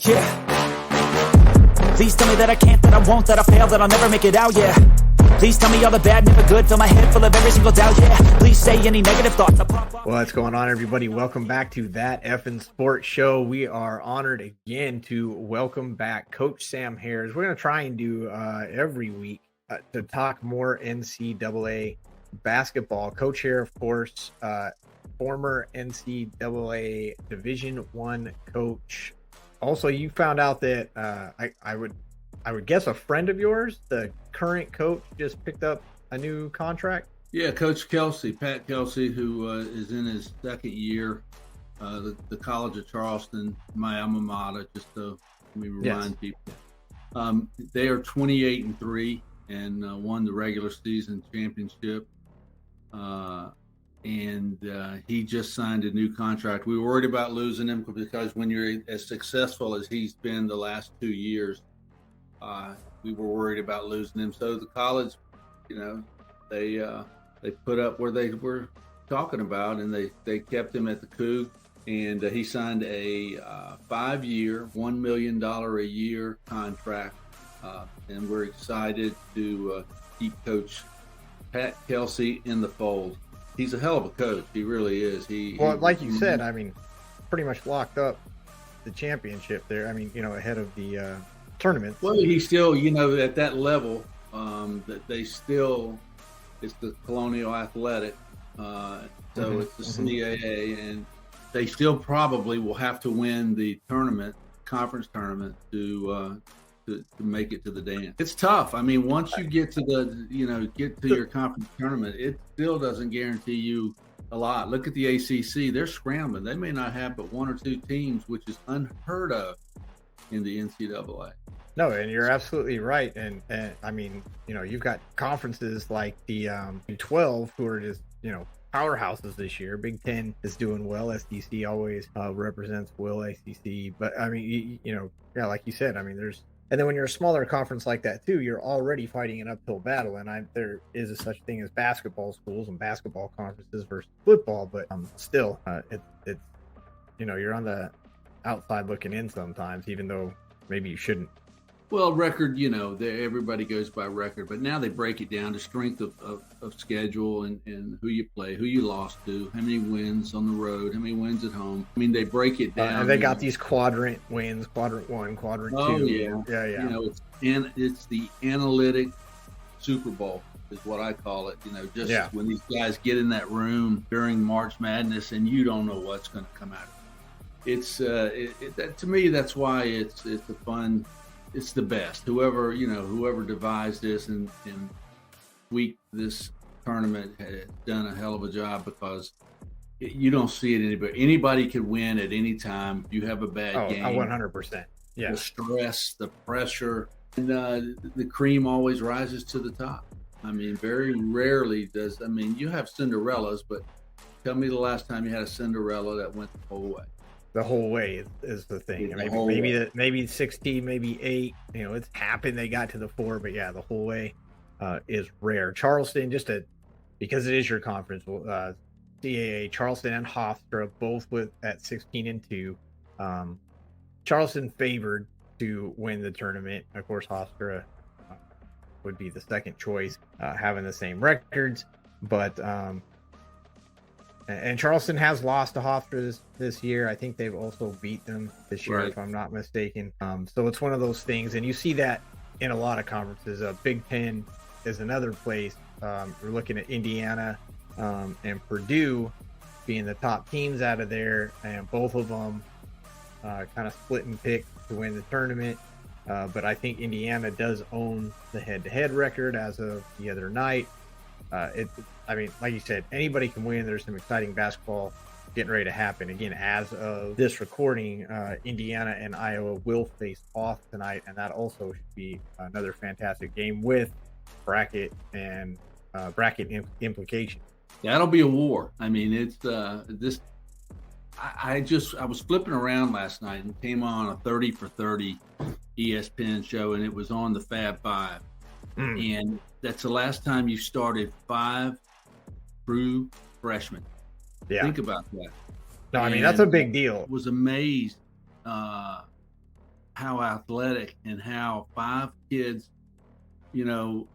Yeah. Please tell me that I can't, that I won't, that I fail, that I'll never make it out, yeah. Please tell me all the bad, never good, fill my head full of every single doubt, yeah. Please say any negative thoughts. Well, what's going on, everybody? Welcome back to That Effin' Sports Show. We are honored again to welcome back Coach Sam Hare. We're going to try and do every week to talk more NCAA basketball. Coach Hare, of course, former NCAA Division I coach. Also, you found out that I would guess a friend of yours, the current coach, just picked up a new contract. Yeah, Coach Kelsey, Pat Kelsey, who is in his second year, the College of Charleston, my alma mater, just to remind people. They are 28-3 and won the regular season championship. And he just signed a new contract. We were worried about losing him because when you're as successful as he's been the last 2 years, we were worried about losing him. So the college, they put up where they were talking about, and they kept him at the Coug, and he signed a 5-year, $1 million a year contract, and we're excited to keep Coach Pat Kelsey in the fold. He's a hell of a coach. He really is. Like you said, pretty much locked up the championship there. Ahead of the tournament. Well, he's still, at that level, that they still, it's the Colonial Athletic, so it's the CAA, and they still probably will have to win the conference tournament to make it to the dance. It's tough. Once you get to your conference tournament, it still doesn't guarantee you a lot. Look at the ACC; they're scrambling. They may not have but 1 or 2 teams, which is unheard of in the NCAA. No, and you're absolutely right. And you've got conferences like the Big 12 who are just, powerhouses this year. Big 10 is doing well. SEC always represents well, ACC. But like you said, and then when you're a smaller conference like that too, you're already fighting an uphill battle. And there is a such thing as basketball schools and basketball conferences versus football. But still, it's you're on the outside looking in sometimes, even though maybe you shouldn't. Well, record, everybody goes by record, but now they break it down to strength of schedule and who you play, who you lost to, how many wins on the road, how many wins at home. They break it down. And they got these quadrant wins, quadrant 1, quadrant 2. Oh, yeah. Yeah. It's the analytic Super Bowl is what I call it. When these guys get in that room during March Madness and you don't know what's going to come out of it. It's to me, that's why it's the fun. It's the best. Whoever devised this and tweaked this tournament had done a hell of a job, because you don't see it anywhere. Anybody could win at any time. You have a bad game. 100%. Yeah. The stress, the pressure, and the cream always rises to the top. Very rarely does. You have Cinderellas, but tell me the last time you had a Cinderella that went the whole way. The whole way is the thing. Maybe 16, maybe 8. It's happened. They got to the 4, but yeah, the whole way is rare. Charleston, because it is your conference, CAA, Charleston and Hofstra both at 16-2. Charleston favored to win the tournament. Of course, Hofstra would be the second choice, having the same records, but. And Charleston has lost to Hofstra this year. I think they've also beat them this year, if I'm not mistaken. So it's one of those things, and you see that in a lot of conferences. Big Ten is another place. We're looking at Indiana and Purdue being the top teams out of there, and both of them kind of split and pick to win the tournament. But I think Indiana does own the head-to-head record as of the other night. Like you said, anybody can win. There's some exciting basketball getting ready to happen. Again, as of this recording, Indiana and Iowa will face off tonight, and that also should be another fantastic game with bracket implications. That'll be a war. It's this. I was flipping around last night and came on a 30 for 30 ESPN show, and it was on the Fab 5. And that's the last time you started 5 true freshmen. Yeah. Think about that. No, that's a big deal. I was amazed how athletic and how 5 kids, go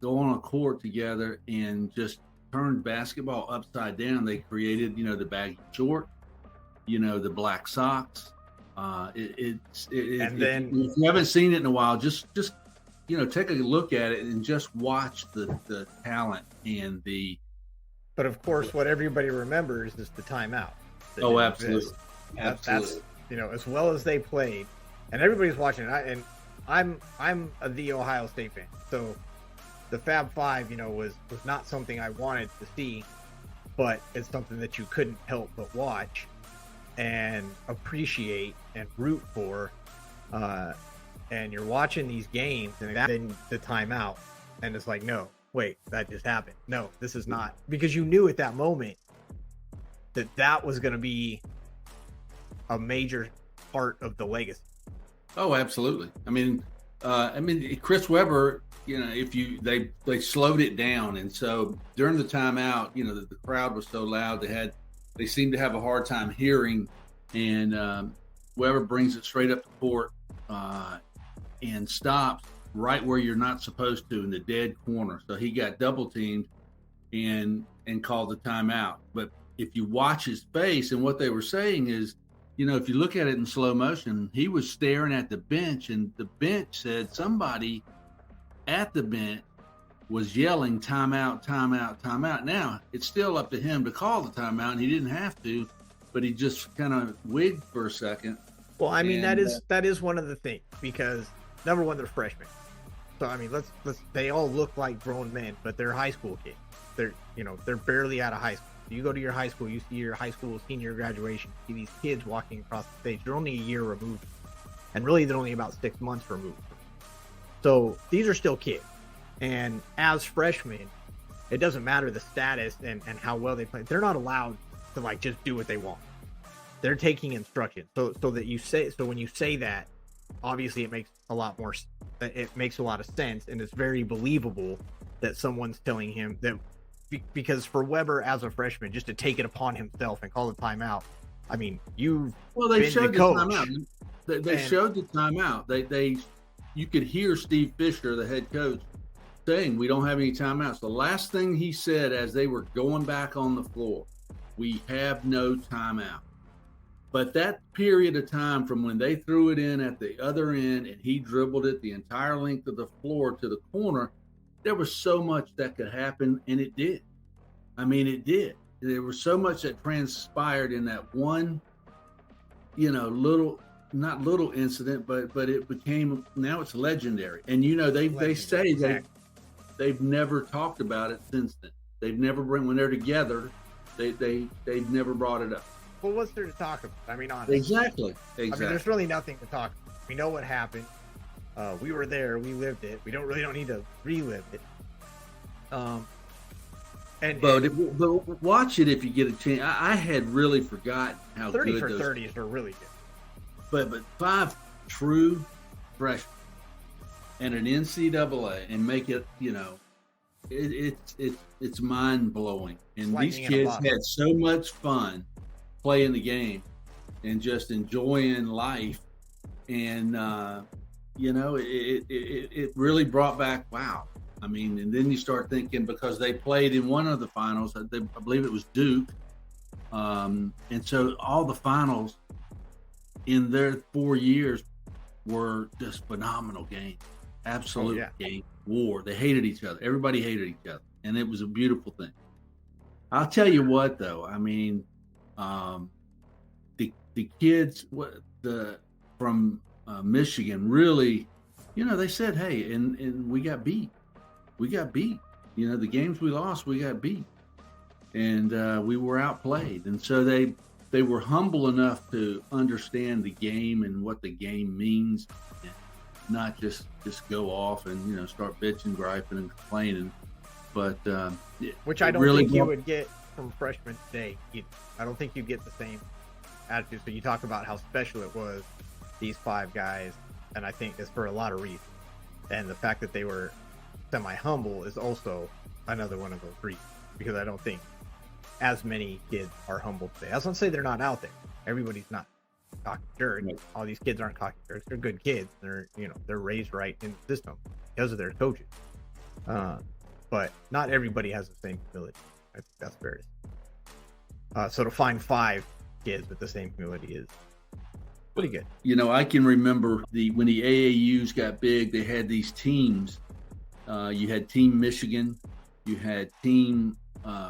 on a court together and just turned basketball upside down. They created, the baggy short, the black socks. If you haven't seen it in a while, just take a look at it and just watch the talent and the. But of course, what everybody remembers is the timeout. Oh, absolutely. That's as well as they played, and everybody's watching it. I'm the Ohio State fan, so the Fab Five, was not something I wanted to see, but it's something that you couldn't help but watch and appreciate and root for. And you're watching these games, and then the timeout, and it's like, no, wait, that just happened. No, this is not, because you knew at that moment that was going to be a major part of the legacy. Oh, absolutely. I mean, Chris Webber, they slowed it down, and so during the timeout, the crowd was so loud they seemed to have a hard time hearing, and Webber brings it straight up the court and stops right where you're not supposed to, in the dead corner. So he got double teamed and called the timeout. But if you watch his face, and what they were saying is, if you look at it in slow motion, he was staring at the bench, and the bench said somebody at the bench was yelling timeout, timeout, timeout. Now it's still up to him to call the timeout, and he didn't have to, but he just kind of wigged for a second. Well, I mean, that is one of the things, because number one, they're freshmen. So I mean, let's they all look like grown men, but they're high school kids. They're barely out of high school. You go to your high school, you see your high school senior graduation, you see these kids walking across the stage. They're only a year removed, and really they're only about 6 months removed. So these are still kids, and as freshmen, it doesn't matter the status and how well they play. They're not allowed to just do what they want. They're taking instruction. So when you say that, obviously it makes a lot of sense, and it's very believable that someone's telling him that, because for Webber as a freshman, just to take it upon himself and call the timeout. I mean, they showed the timeout. They showed the timeout. You could hear Steve Fisher, the head coach, saying, "We don't have any timeouts." The last thing he said as they were going back on the floor, "We have no timeout." But that period of time from when they threw it in at the other end and he dribbled it the entire length of the floor to the corner, there was so much that could happen, and it did. I mean, it did. There was so much that transpired in that one, not little incident, but it became, now it's legendary. And they say they've never talked about it since then. They've never when they're together, they've never brought it up. Well, what's there to talk about? I mean, honestly. Exactly. I mean, there's really nothing to talk about. We know what happened. We were there. We lived it. We don't need to relive it. But watch it if you get a chance. I had really forgotten how 30 good for those 30s are really good. But 5 true freshmen and an NCAA, and make it, it's mind blowing. And these kids had so much fun playing the game and just enjoying life, and it really brought back, wow. I mean, and then you start thinking, because they played in one of the finals, I believe it was Duke, and so all the finals in their 4 years were just phenomenal games, absolute game war. They hated each other. Everybody hated each other, and it was a beautiful thing. I'll tell you what, though. I mean, the kids from Michigan really, they said, hey, and we got beat. We got beat. The games we lost, we got beat, and we were outplayed. And so they were humble enough to understand the game and what the game means, and not just go off and start bitching, griping, and complaining. But which I don't think you would get from freshman today either. I don't think you get the same attitude. So you talk about how special it was, these 5 guys, and I think it's for a lot of reasons. And the fact that they were semi-humble is also another one of those reasons, because I don't think as many kids are humble today. I was going to say they're not out there. Everybody's not. cocky jerk. Right. All these kids aren't cocky jerks. They're good kids. They're they're raised right in the system because of their coaches. But not everybody has the same humility. I think that's fair. So to find 5 kids with the same humility is pretty good. I can remember when the AAUs got big, they had these teams. You had Team Michigan, you had Team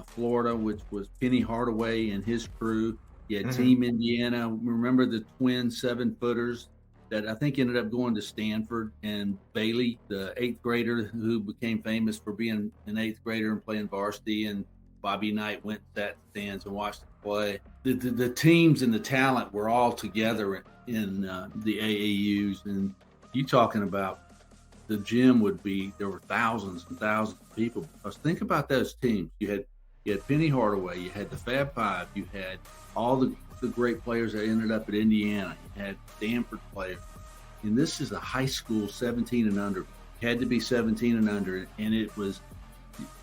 Florida, which was Penny Hardaway and his crew. You had Team Indiana. Remember the twin 7-footers that I think ended up going to Stanford, and Bailey, the 8th grader who became famous for being an 8th grader and playing varsity, and Bobby Knight went to that stands and watched the play. The teams and the talent were all together in the AAUs, and you talking about the gym there were thousands and thousands of people. Because think about those teams. You had Penny Hardaway, you had the Fab Five, you had all the great players that ended up at Indiana, you had Stanford players. And this is a high school 17 and under. Had to be 17 and under, and it was,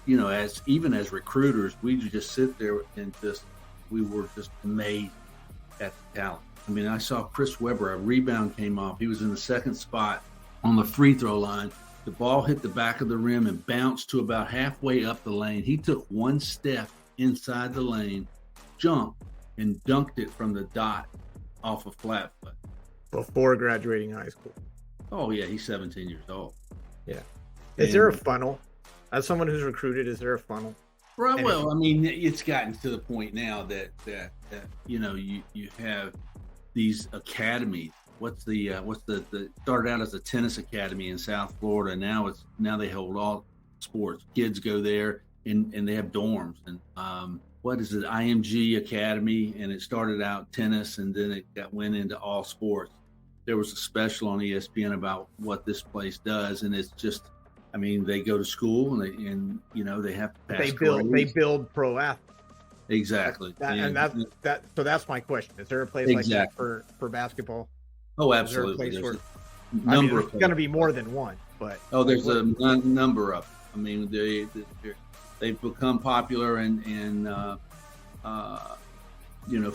as recruiters, we would just sit there and we were just amazed at the talent. I mean, I saw Chris Webber, a rebound came off. He was in the 2nd spot on the free throw line. The ball hit the back of the rim and bounced to about halfway up the lane. He took one step inside the lane, jumped, and dunked it from the dot off a flat foot. Before graduating high school. Oh, yeah, he's 17 years old. Yeah. Is there a funnel? As someone who's recruited, is there a funnel? Right. Well, I mean, it's gotten to the point now that you have these academies. What's the started out as a tennis academy in South Florida. Now they hold all sports. Kids go there and they have dorms. And what is it? IMG Academy, and it started out tennis, and then it went into all sports. There was a special on ESPN about what this place does, and it's just, I mean, they go to school and they have to pass. They build pro athletes. Exactly. So that's my question. Is there a place like that for basketball? Oh, absolutely. There's a number there's going to be more than one, but there's a number of them. I mean, they've become popular, and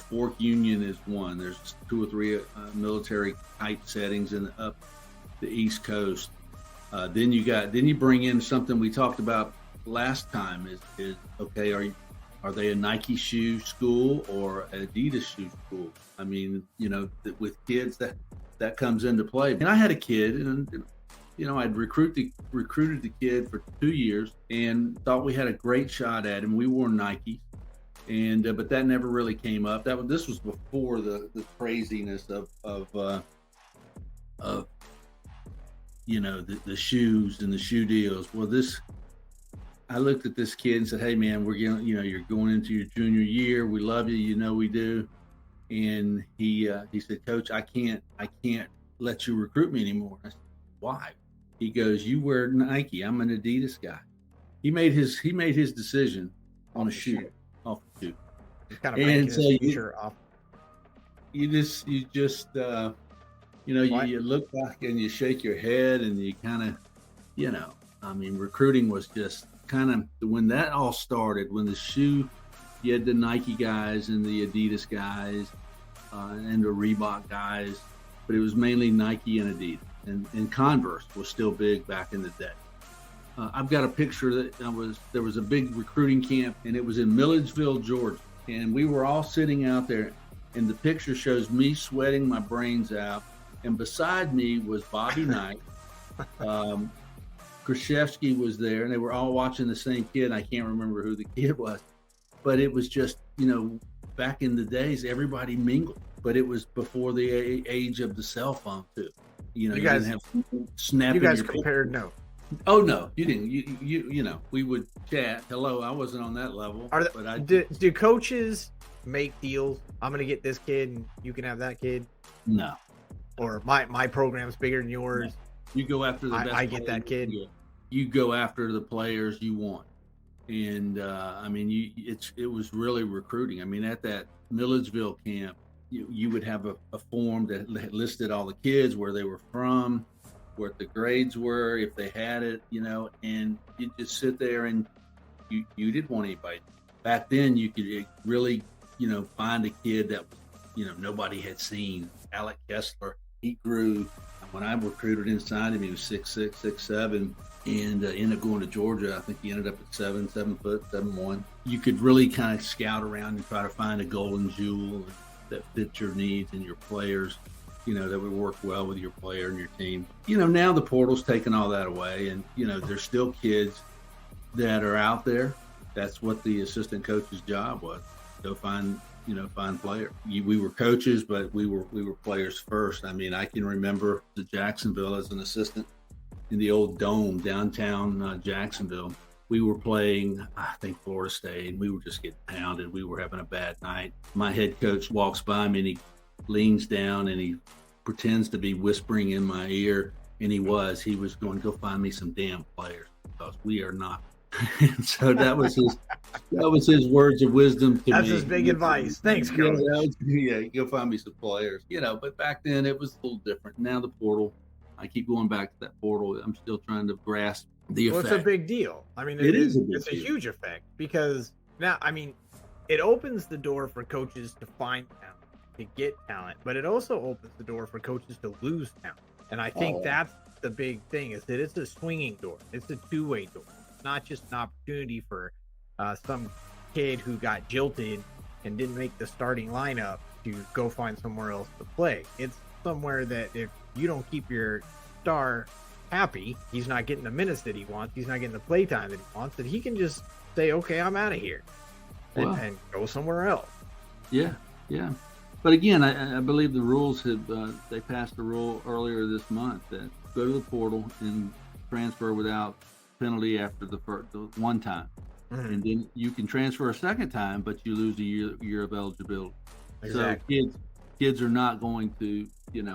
Fork Union is one. There's 2 or 3 military type settings up the East Coast. Then you bring in something we talked about last time. Is okay? Are they a Nike shoe school or an Adidas shoe school? I mean, with kids that comes into play. And I had a kid, and I'd recruited the kid for 2 years and thought we had a great shot at him. We wore Nike, and but that never really came up. This was before the craziness of the shoes and the shoe deals. Well, I looked at this kid and said, "Hey, man, you're going into your junior year. We love you. We do." And he said, "Coach, I can't let you recruit me anymore." I said, "Why?" He goes, "You wear Nike. I'm an Adidas guy." He made his decision on a shoe, off the shoe. He's kind of breaking his future off. You look back and you shake your head and you kind of, I mean, recruiting was just kind of, when that all started, when the shoe, you had the Nike guys and the Adidas guys and the Reebok guys, but it was mainly Nike and Adidas, and Converse was still big back in the day. I've got a picture that there was a big recruiting camp, and it was in Milledgeville, Georgia, and we were all sitting out there, and the picture shows me sweating my brains out, and beside me was Bobby Knight. Krzyzewski was there, and they were all watching the same kid. I can't remember who the kid was, but it was just, back in the days, everybody mingled, but it was before the age of the cell phone too. You guys didn't have snapping. You guys your compared notes. Oh no, you didn't. You we would chat. Hello, I wasn't on that level. Do coaches make deals? I'm going to get this kid, and you can have that kid. No. Or my program's bigger than yours. No. You go after the best. I get that kid. You go after the players you want, and I mean, it was really recruiting. I mean, at that Milledgeville camp, you would have a form that listed all the kids, where they were from, what the grades were, if they had it, and you just sit there and you didn't want anybody. Back then, you could really, find a kid that nobody had seen Alec Kessler. He grew, when I recruited inside him, he was 6'6", 6'7", and ended up going to Georgia. I think he ended up at 7 foot, 7'1". You could really kind of scout around and try to find a golden jewel that fits your needs and your players, that would work well with your player and your team. Now the portal's taken all that away, and, there's still kids that are out there. That's what the assistant coach's job was. Go find players. We were coaches, but we were players first. I mean, I can remember the Jacksonville as an assistant in the old dome downtown Jacksonville. We were playing, I think, Florida State, and we were just getting pounded. We were having a bad night. My head coach walks by me, and he leans down, and he pretends to be whispering in my ear, and he was going to go find me some damn players because we are not. And so that was his words of wisdom to me. That's his big advice. Thanks, Coach. Yeah, go find me some players. But back then it was a little different. Now the portal, I keep going back to that portal. I'm still trying to grasp the effect. Well, it's a big deal. I mean, it's a huge effect because now, I mean, it opens the door for coaches to find talent, to get talent, but it also opens the door for coaches to lose talent. And I think that's the big thing, is that it's a swinging door. It's a two-way door. It's not just an opportunity for some kid who got jilted and didn't make the starting lineup to go find somewhere else to play. It's somewhere that if you don't keep your star happy, he's not getting the minutes that he wants, he's not getting the play time that he wants, that he can just say, okay, I'm out of here and go somewhere else. Yeah. But again, I believe the rules have, they passed a rule earlier this month that go to the portal and transfer without penalty after the one time. Mm-hmm. And then you can transfer a second time, but you lose a year of eligibility. Exactly. So kids are not going to,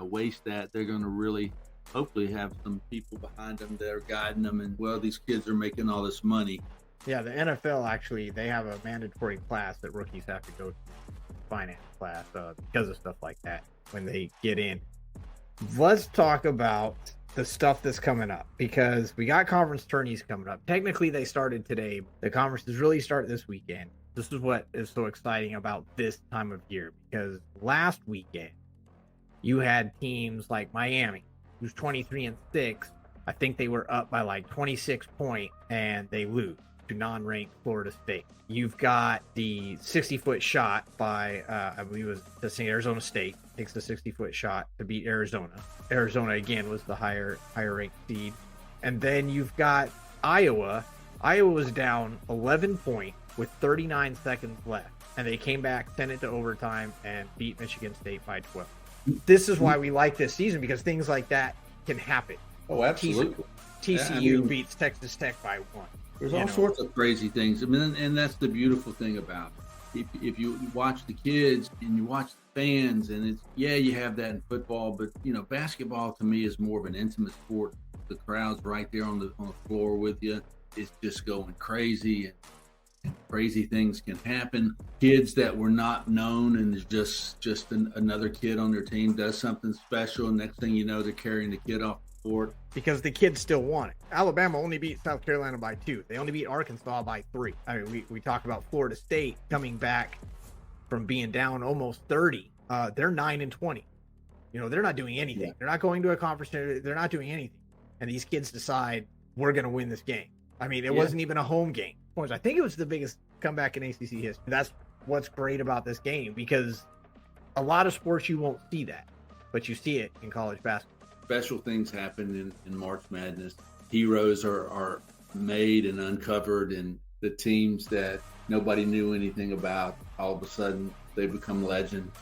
waste that. They're going to really hopefully have some people behind them that are guiding them. And these kids are making all this money. Yeah, the NFL actually, they have a mandatory class that rookies have to go to, finance class, because of stuff like that when they get in. Let's talk about the stuff that's coming up, because we got Conference Tourneys coming up. Technically, they started today. The conferences really start this weekend. This is what is so exciting about this time of year, because last weekend you had teams like Miami, who's 23-6. I think they were up by like 26 points, and they lose to non-ranked Florida State. You've got the 60-foot shot by, I believe it was Arizona State, takes the 60-foot shot to beat Arizona. Arizona, again, was the higher ranked seed. And then you've got Iowa. Iowa was down 11 points with 39 seconds left, and they came back, sent it to overtime, and beat Michigan State by 12. This is why we like this season, because things like that can happen. Oh, absolutely. TCU beats Texas Tech by 1. There's all sorts of crazy things. I mean, and that's the beautiful thing about it. If you watch the kids and you watch the fans, and it's, you have that in football, but basketball to me is more of an intimate sport. The crowd's right there on the floor with you. It's just going crazy, and crazy things can happen. Kids that were not known, and there's just another kid on their team does something special, and next thing you know, they're carrying the kid off the court. Because the kids still want it. Alabama only beat South Carolina by 2. They only beat Arkansas by 3. I mean, we talk about Florida State coming back from being down almost 30. They're 9-20. They're not doing anything. Yeah. They're not going to a conference. They're not doing anything. And these kids decide, we're going to win this game. I mean, it wasn't even a home game. I think it was the biggest comeback in ACC history. That's what's great about this game, because a lot of sports you won't see that, but you see it in college basketball. Special things happen in March Madness. Heroes are made and uncovered, and the teams that nobody knew anything about, all of a sudden they become legend.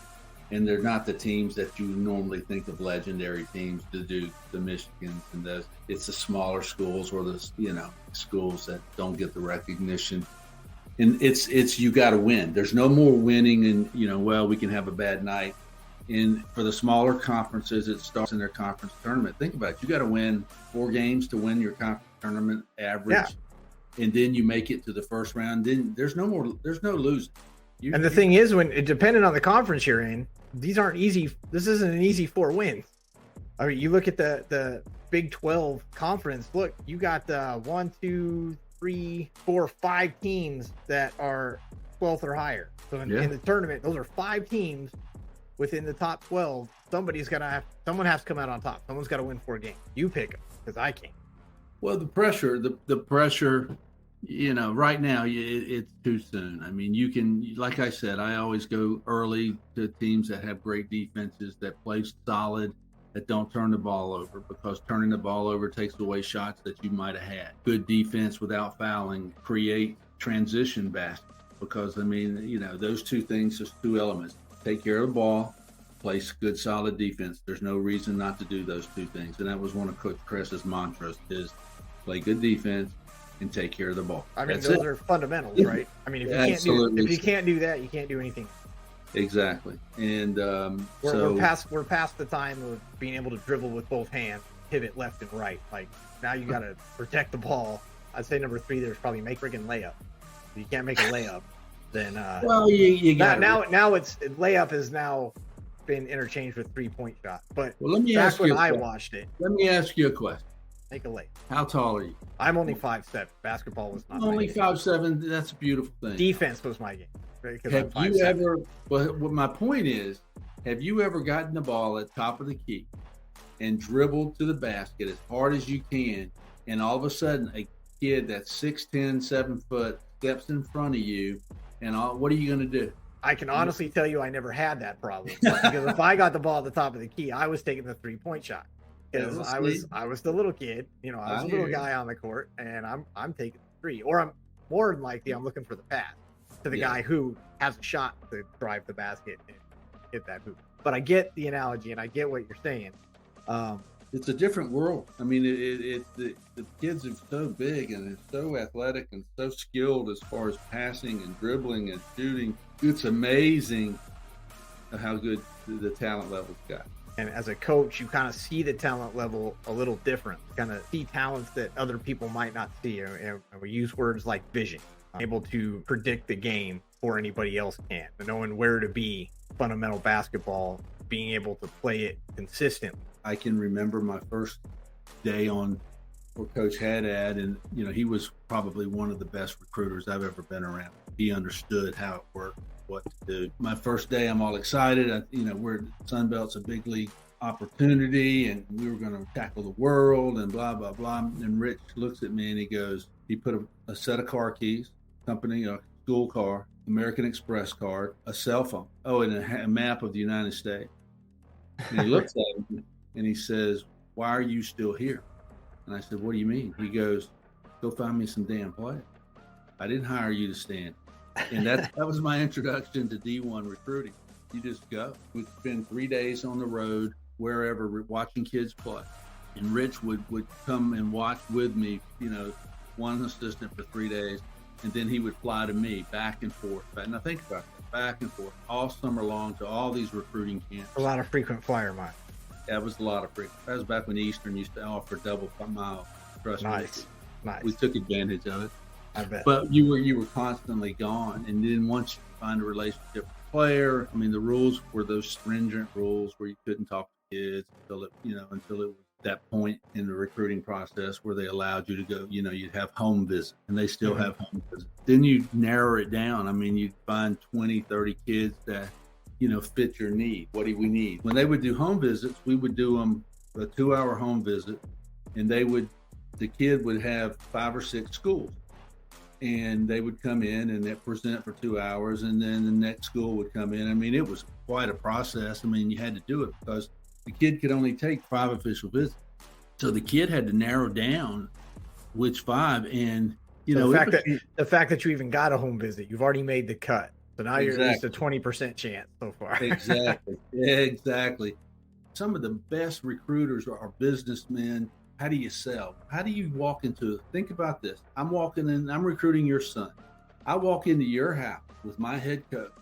And they're not the teams that you normally think of legendary teams, the Duke, the Michigans, and it's the smaller schools, or the schools that don't get the recognition. And it's you got to win. There's no more winning, and we can have a bad night. And for the smaller conferences, it starts in their conference tournament. Think about it. You got to win 4 games to win your conference tournament average. Yeah. And then you make it to the first round. Then there's no losing. And the thing is, depending on the conference you're in, these aren't easy. This isn't an easy 4 wins. I mean, you look at the Big 12 conference. Look, you got 1, 2, 3, 4, 5 teams that are 12th or higher. So in the tournament, those are 5 teams within the top 12, someone has to come out on top. Someone's got to win 4 games. You pick them, because I can't. Well, the pressure, right now it's too soon. I mean, you can, like I said, I always go early to teams that have great defenses, that play solid, that don't turn the ball over, because turning the ball over takes away shots that you might have had. Good defense without fouling create transition baskets, because, I mean, those two things, just 2 elements. Take care of the ball, play good, solid defense. There's no reason not to do those 2 things. And that was one of Coach Kress's mantras, is play good defense and take care of the ball. I mean, those are fundamentals, right? I mean, if you can't do that, you can't do anything. Exactly. And we're past the time of being able to dribble with both hands, pivot left and right. Like, now you got to protect the ball. I'd say number 3 there's probably make friggin' layup. If you can't make a layup, then well, you got now it's layup has now been interchanged with 3-point shot. But let me back ask when you I watched it, let me ask you a question. Make a layup. How tall are you? I'm only 5'7". Basketball was not only 5'7". That's a beautiful thing. Defense was my game. Have you ever? Well, my point is, have you ever gotten the ball at top of the key and dribbled to the basket as hard as you can, and all of a sudden a kid that's 6'10", 7 foot steps in front of you, and what are you going to do? I can honestly tell you I never had that problem, because if I got the ball at the top of the key, I was taking the 3-point shot. Because I was the little kid, I was a little guy on the court, and I'm taking the 3, or I'm more than likely I'm looking for the pass to the guy who has a shot to drive the basket and hit that hoop. But I get the analogy, and I get what you're saying. It's a different world. I mean, the kids are so big and they're so athletic and so skilled as far as passing and dribbling and shooting. It's amazing how good the talent level's got. And as a coach, you kind of see the talent level a little different. You kind of see talents that other people might not see. And we use words like vision, able to predict the game before anybody else can, and knowing where to be, fundamental basketball, being able to play it consistently. I can remember my first day on for Coach Haddad, and he was probably one of the best recruiters I've ever been around. He understood how it worked, what to do. My first day, I'm all excited. We're Sunbelt's a big league opportunity, and we were going to tackle the world, and blah blah blah. And Rich looks at me and he goes, he put a set of car keys, company, a school car, American Express card, a cell phone, and a map of the United States. And he looks at me and he says, "Why are you still here?" And I said, "What do you mean?" He goes, "Go find me some damn players. I didn't hire you to stand." And that was my introduction to D1 recruiting. You just go. We'd spend 3 days on the road, wherever, watching kids play. And Rich would come and watch with me, one assistant for 3 days. And then he would fly to me back and forth. And I think about that, back and forth all summer long to all these recruiting camps. A lot of frequent flyer miles. That was a lot of frequent. That was back when Eastern used to offer double mile. Trust me. Nice. We took advantage of it. I bet. But you were constantly gone. And then once you find a relationship with the player, I mean, the rules were those stringent rules where you couldn't talk to kids until it was that point in the recruiting process where they allowed you to go, you'd have home visits, and they still have home visits. Then you narrow it down. I mean, you'd find 20, 30 kids that, fit your need. What do we need? When they would do home visits, we would do them a 2-hour home visit, and the kid would have 5 or 6 schools. And they would come in and they'd present for 2 hours, and then the next school would come in. I mean, it was quite a process. I mean, you had to do it because the kid could only take 5 official visits. So the kid had to narrow down which 5. And, the fact that you even got a home visit, you've already made the cut. So now you're at least a 20% chance so far. Exactly. Some of the best recruiters are businessmen. How do you sell? How do you walk into, think about this. I'm walking in, I'm recruiting your son. I walk into your house with my head coach.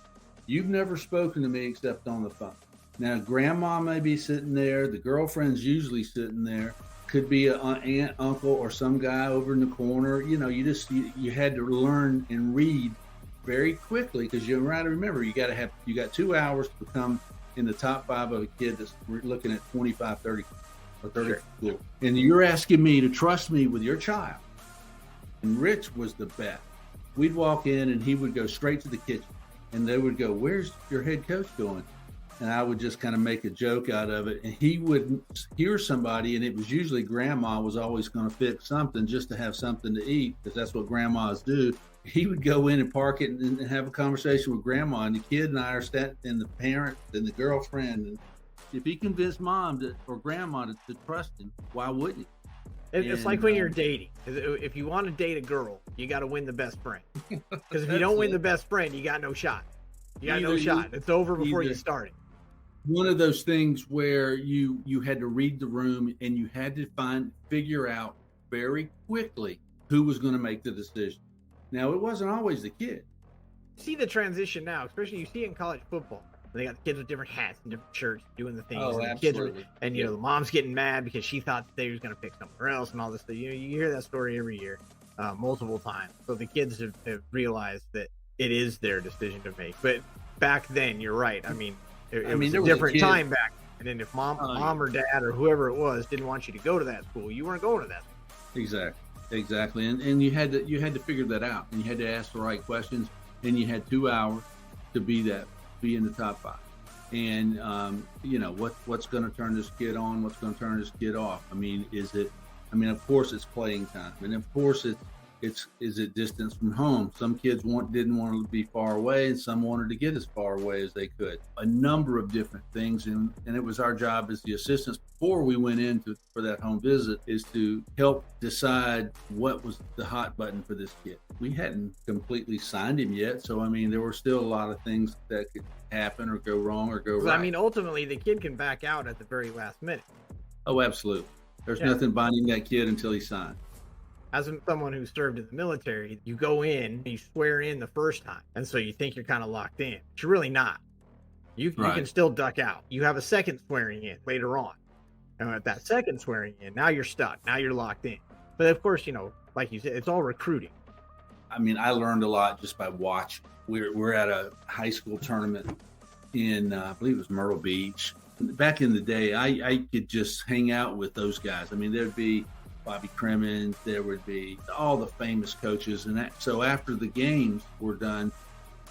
You've never spoken to me except on the phone. Now, grandma may be sitting there. The girlfriend's usually sitting there. Could be an aunt, uncle, or some guy over in the corner. You had to learn and read very quickly, because you got to remember, you got 2 hours to become in the top 5 of a kid that's looking at 25, 30 or 30 school. And you're asking me to trust me with your child. And Rich was the best. We'd walk in and he would go straight to the kitchen, and they would go, "Where's your head coach going?" and I would just kind of make a joke out of it. And he would hear somebody, and it was usually grandma was always going to fix something just to have something to eat, because that's what grandmas do. He would go in and park it and have a conversation with grandma, and the kid and I are standing, and the parent and the girlfriend. And if he convinced mom or grandma to trust him, why wouldn't he? It's like when you're dating. If you want to date a girl, you got to win the best friend. Because if you don't win the best friend, you got no shot. You got no shot. It's over before you start it. One of those things where you had to read the room, and you had to figure out very quickly who was going to make the decision. Now, it wasn't always the kid. See the transition now, especially you see it in college football. They got the kids with different hats and different shirts doing the things. Oh, and the kids the mom's getting mad because she thought that they was going to pick somewhere else and all this stuff. You hear that story every year, multiple times. So the kids have realized that it is their decision to make. But back then, you're right. I mean, it was a different time back then. And if mom or dad or whoever it was didn't want you to go to that school, you weren't going to that school. Exactly. And you had to figure that out, and you had to ask the right questions, and you had 2 hours to be in the top 5. And what's going to turn this kid on, what's going to turn this kid off. I mean, of course it's playing time, and of course is it distance from home. Some kids didn't want to be far away, and some wanted to get as far away as they could. A number of different things, and it was our job as the assistants before we went for that home visit, is to help decide what was the hot button for this kid. We hadn't completely signed him yet, so I mean there were still a lot of things that could happen or go wrong or go right. I mean, ultimately the kid can back out at the very last minute. Oh, absolutely. There's nothing binding that kid until he signed. As someone who served in the military, you go in, you swear in the first time, and so you think you're kind of locked in. But you're really not. You can still duck out. You have a second swearing in later on. And at that second swearing in, now you're stuck. Now you're locked in. But of course, like you said, it's all recruiting. I mean, I learned a lot just by watching. We're at a high school tournament in, I believe it was Myrtle Beach. Back in the day, I could just hang out with those guys. I mean, there'd be Bobby Crimmins, there would be all the famous coaches. So after the games were done,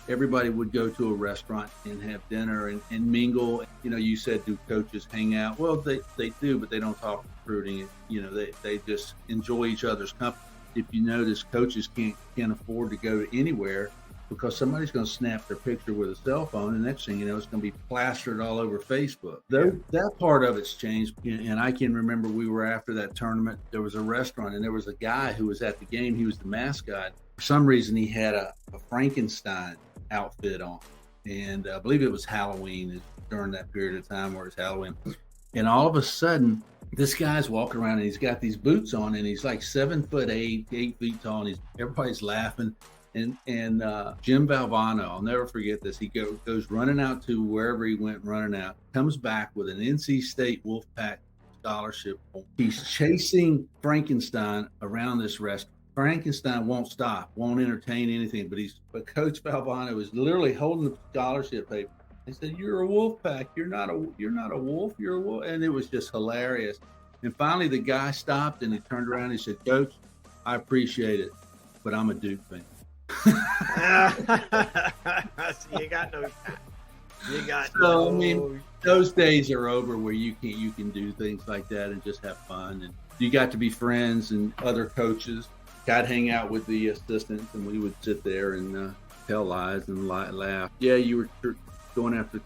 everybody would go to a restaurant and have dinner and mingle. You said, do coaches hang out? Well, they do, but they don't talk recruiting. They just enjoy each other's company. If you notice, coaches can't afford to go anywhere because somebody's going to snap their picture with a cell phone, and next thing you know, it's going to be plastered all over Facebook. That part of it's changed, and I can remember we were after that tournament. There was a restaurant, and there was a guy who was at the game. He was the mascot. For some reason, he had a Frankenstein outfit on, and I believe it was Halloween during that period of time where it's Halloween. And all of a sudden, this guy's walking around, and he's got these boots on, and he's like 7'8", 8 feet tall, and everybody's laughing. And Jim Valvano, I'll never forget this. He goes running out to wherever he went running out, comes back with an NC State Wolfpack scholarship. He's chasing Frankenstein around this restaurant. Frankenstein won't stop, won't entertain anything, but Coach Valvano is literally holding the scholarship paper. He said, "You're a Wolfpack. You're not a wolf. You're a wolf." And it was just hilarious. And finally, the guy stopped and he turned around and he said, "Coach, I appreciate it, but I'm a Duke fan." So you got no shot. I mean, those days are over where you can do things like that and just have fun. And you got to be friends and other coaches. I'd hang out with the assistants, and we would sit there and tell lies and laugh. Yeah, you were going after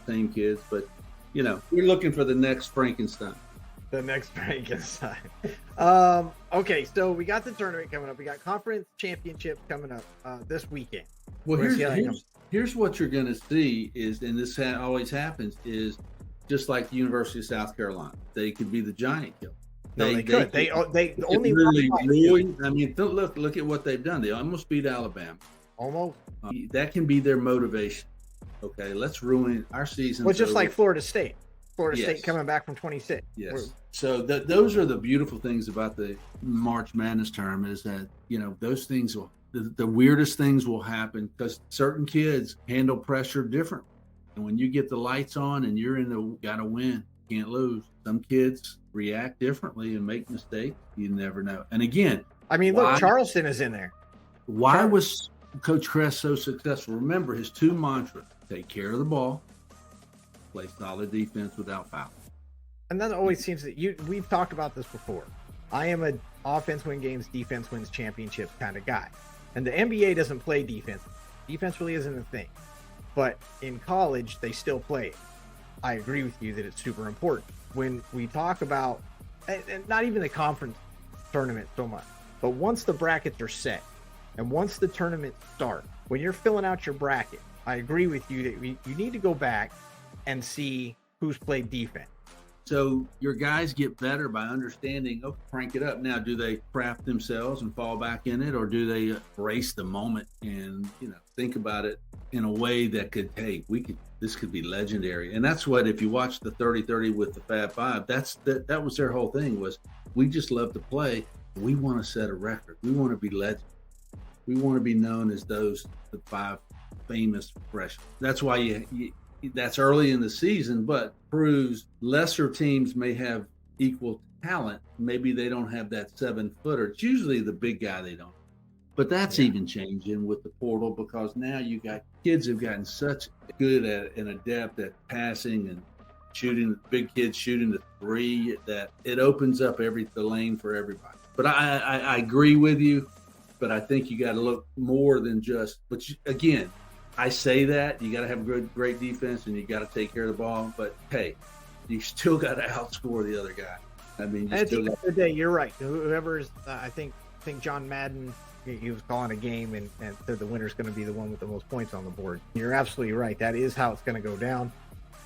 same kids, but we're looking for the next Frankenstein. Okay, so we got the tournament coming up. We got conference championships coming up this weekend. Well, here's what you're going to see is, and this always happens, is just like the University of South Carolina. They could be the giant killer. They could. They only really. I mean, look at what they've done. They almost beat Alabama. Almost. That can be their motivation. Okay, let's ruin our season. Well, just like Florida State. Florida State coming back from 26. Yes. So those are the beautiful things about the March Madness tournament is that, those things the weirdest things will happen because certain kids handle pressure differently. And when you get the lights on and you're got to win, can't lose. Some kids react differently and make mistakes. You never know. And again, I mean, look, Charleston is in there. Why was Coach Kress so successful? Remember his 2 mantras: take care of the ball play solid defense without foul. And that always seems that we've talked about this before. I am an offense win games, defense wins championships kind of guy. And the NBA doesn't play defense. Defense really isn't a thing. But in college, they still play it. I agree with you that it's super important. When we talk about, and not even the conference tournament so much, but once the brackets are set and once the tournament starts, when you're filling out your bracket, I agree with you that you need to go back and see who's played defense. So your guys get better by understanding, crank it up. Now, do they craft themselves and fall back in it, or do they embrace the moment and, think about it in a way that this could be legendary? And that's what, if you watch the 30-30 with the Fab Five, that was their whole thing, was we just love to play. We want to set a record. We want to be legend. We want to be known as the five famous freshmen. That's why that's early in the season, but proves lesser teams may have equal talent. Maybe they don't have that 7-footer. It's usually the big guy they don't. But that's even changing with the portal, because now you got kids who've gotten such good at and adept at passing and shooting, big kids shooting the three, that it opens up the lane for everybody. But I agree with you, but I think you got to look more than just, again, I say that you got to have great defense and you got to take care of the ball, but hey, you still got to outscore the other guy. I mean, at the end of the day, you're right. Whoever's, I think John Madden, he was calling a game and said the winner's going to be the one with the most points on the board. You're absolutely right. That is how it's going to go down.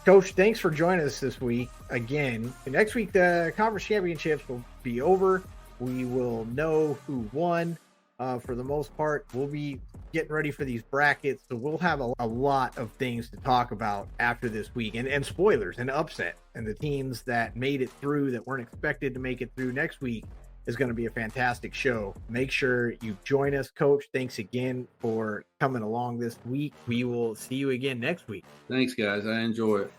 Coach, thanks for joining us this week. Again, next week the conference championships will be over. We will know who won. For the most part, we'll be getting ready for these brackets, so we'll have a lot of things to talk about after this week, and spoilers and upset, and the teams that made it through that weren't expected to make it through. Next week is going to be a fantastic show. Make sure you join us. Coach, thanks again for coming along this week. We will see you again next week. Thanks, guys. I enjoy it.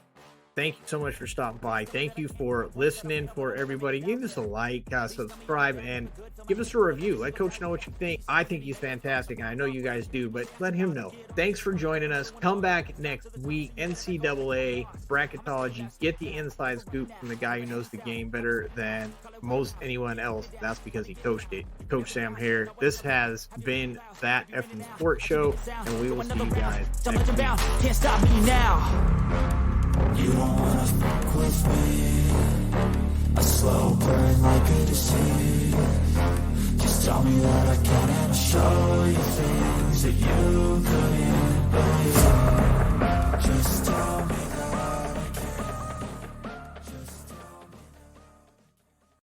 Thank you so much for stopping by. Thank you for listening. For everybody, give us a like, subscribe, and give us a review. Let Coach know what you think. I think he's fantastic, and I know you guys do, but let him know. Thanks for joining us. Come back next week. NCAA bracketology. Get the inside scoop from the guy who knows the game better than most anyone else. That's because he coached it. Coach Sam Hare. This has been That Effing Sports Show, and we will see you guys next week. Can't stop me now. You don't wanna fuck with me. A slow burn like a disease. Just tell me that I can and I'll show you things that you couldn't believe. Just tell me.